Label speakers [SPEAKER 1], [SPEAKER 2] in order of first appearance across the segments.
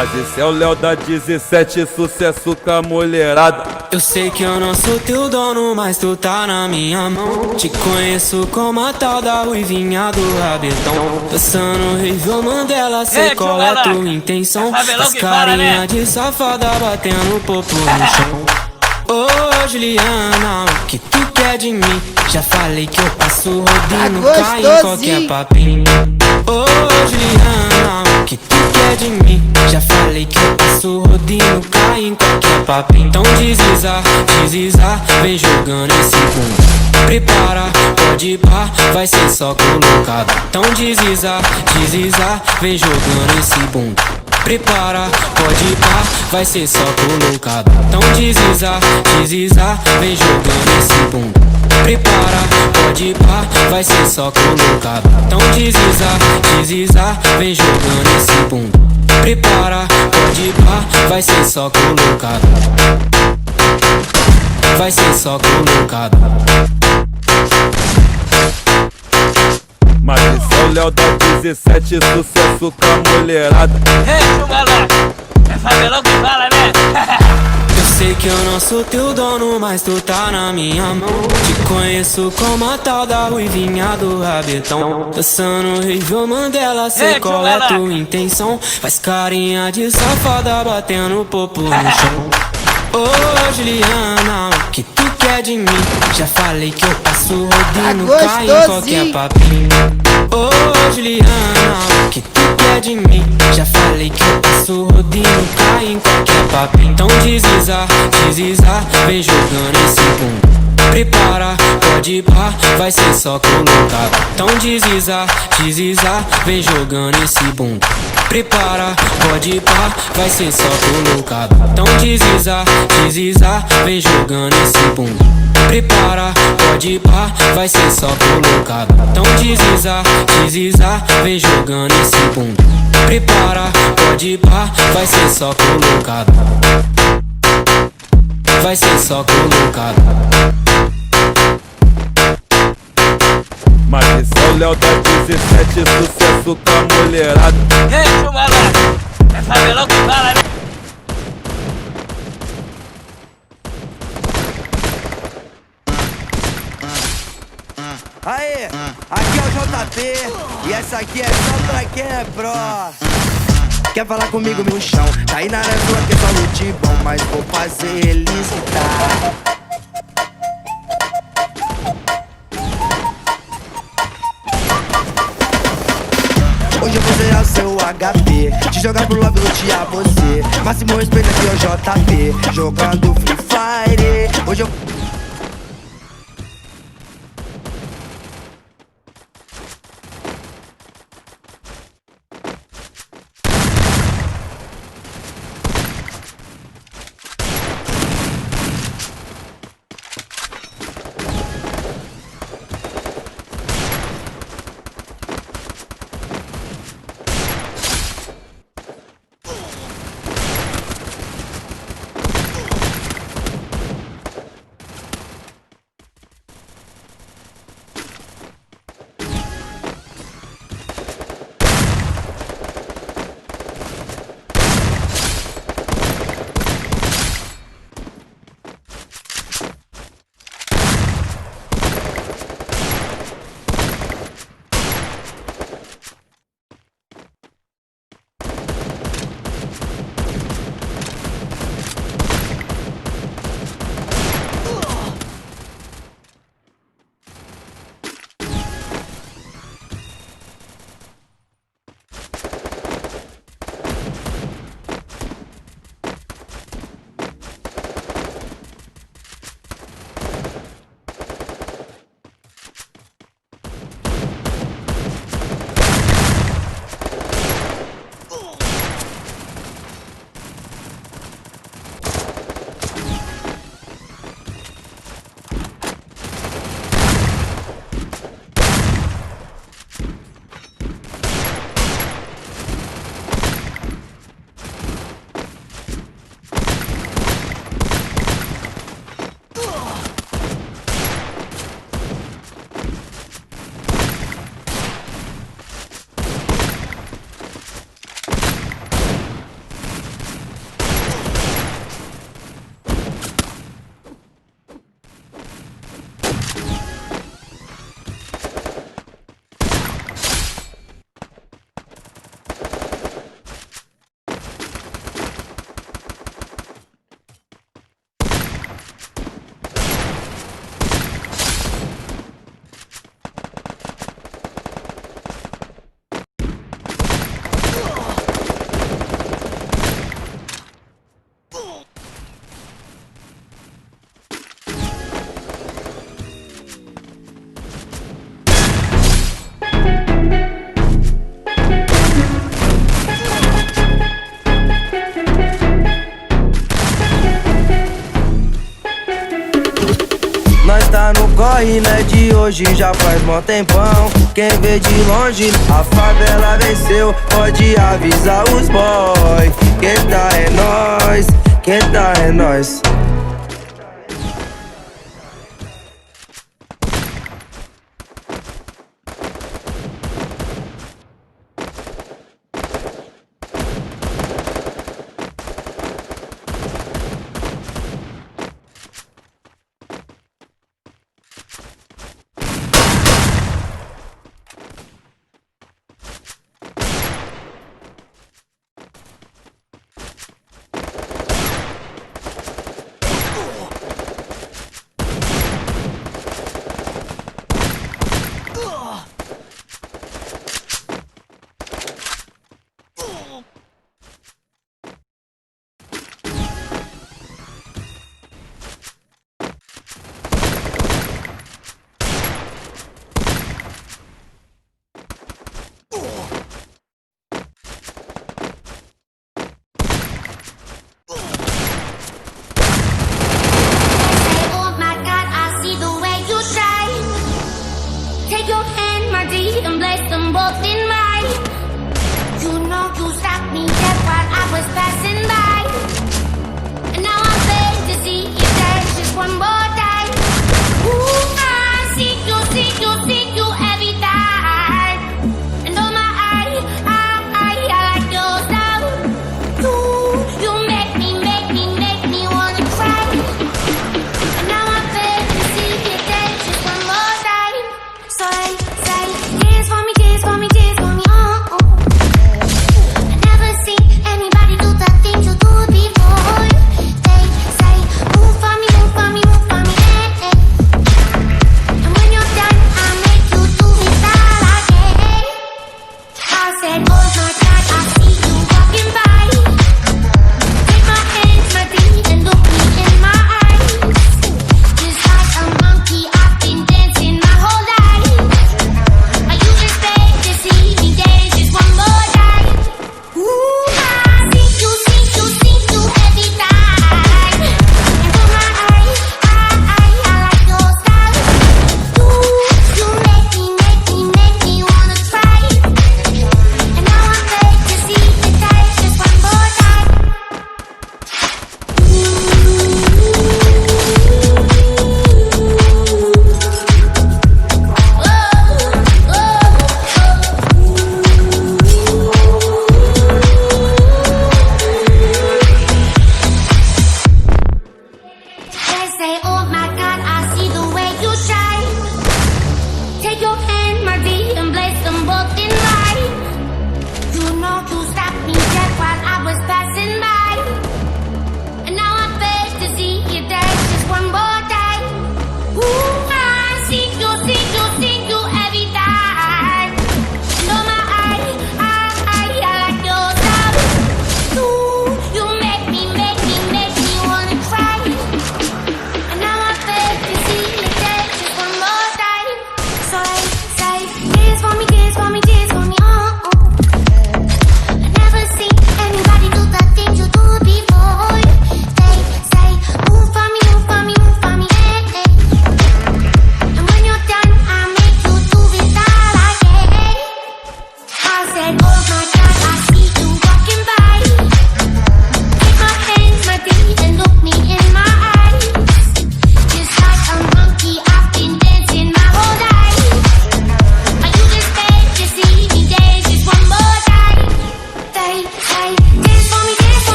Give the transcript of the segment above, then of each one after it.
[SPEAKER 1] Mas esse é o Léo da 17, sucesso com a mulherada.
[SPEAKER 2] Eu sei que eu não sou teu dono, mas tu tá na minha mão. Te conheço como a tal da ruivinha do rabetão. Dançando Rival Mandela, sei qual é a tua intenção. As carinha de safada batendo popo no chão. Ô Juliana, o que tu quer de mim? Já falei que eu passo rodinho, cai em qualquer papinho. Ô Juliana, o que tu quer de mim? Já falei que eu passo rodinho, cai em qualquer papinho. Então desliza, desliza, vem jogando esse bumbum. Prepara, pode ir pá, vai ser só colocado. Então desliza, desliza, vem jogando esse bumbum. Prepara, pode ir pá, vai ser só colocado. Então desliza, desliza, vem jogando esse bumbum. Prepara, pode ir pá, vai ser só colocado. Então desliza, desliza, vem jogando esse bumbum. Prepara, pode ir pá, vai ser só colocado. Vai ser só colocado.
[SPEAKER 1] Mas esse é o Léo da 17, sucesso com a mulherada.
[SPEAKER 3] Ei, chugalá, é favelão que fala, né?
[SPEAKER 2] Eu sei que eu não sou teu dono, mas tu tá na minha mão. Te conheço como a tal da ruivinha do rabetão. Dançando Rival Mandela, sei qual é a tua intenção. Faz carinha de safada batendo popo no chão. Ô Juliana, o que tu quer de mim? Já falei que eu passo rodinho, cai em qualquer papinho. Ô Juliana, o que tu quer de mim? Já falei que eu passo rodinho, cai em qualquer papinho. Então desliza, desliza, vem jogando esse bumbum. Prepara, pode ir pá, vai ser só colocado. Então desliza, desliza, vem jogando esse bumbum. Prepara, pode ir pá, vai ser só colocado. Então desliza, desliza, vem jogando esse bumbum. Prepara, pode ir pá, vai ser só colocado. Então desliza, desliza, vem jogando esse bumbum. Prepara, pode ir pá, vai ser só colocado. Vai ser só colocado.
[SPEAKER 1] Mas esse é o Léo da 17, sucesso com a mulherada.
[SPEAKER 3] Ei, chugalá, é favelão que fala, né?
[SPEAKER 4] Aê, aqui é o JP e essa aqui é só pra quem é pró. Quer falar comigo no chão? Tá aí na área sua que é só lute bom, mas vou fazer eles gritar. Hoje eu vou zerar o seu HP, te jogar pro love, lutear você. Máximo respeito aqui é o JP, jogando Free Fire. Hoje eu... corre não é de hoje, já faz mó tempão. Quem vê de longe, a favela venceu. Pode avisar os boys. Quem tá é nós, quem tá é nós.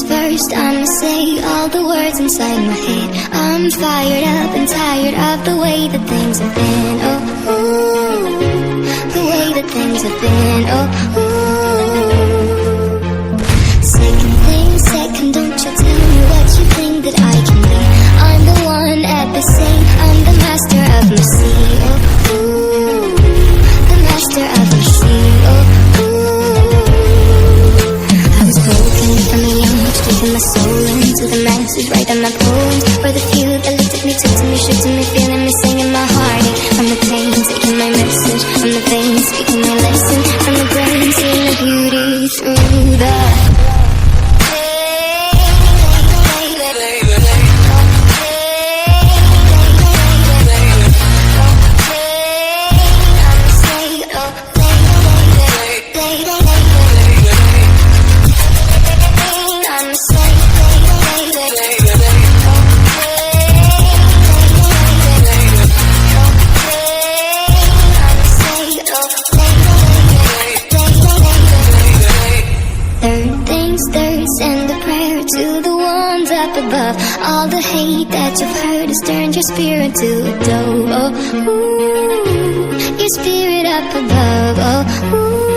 [SPEAKER 5] first, I'ma say all the words inside my head. I'm fired up and tired of the way that things have been. Oh, ooh, the way that things have been. Oh, ooh. Second thing, second, don't you tell me what you think that I can be. I'm the one at the same, I'm the master of my sea. Oh, ooh, the master of my sea. Oh, from a young, taking my soul into the masses, writing my poems for the few that looked at me, took to me, shook to me, feeling me, singing my heartache. From the pain, taking my message, from the veins, speaking my lesson, from the brain, seeing the beauty through the above. All the hate that you've heard has turned your spirit to a dove. Oh, ooh, your spirit up above. Oh, ooh.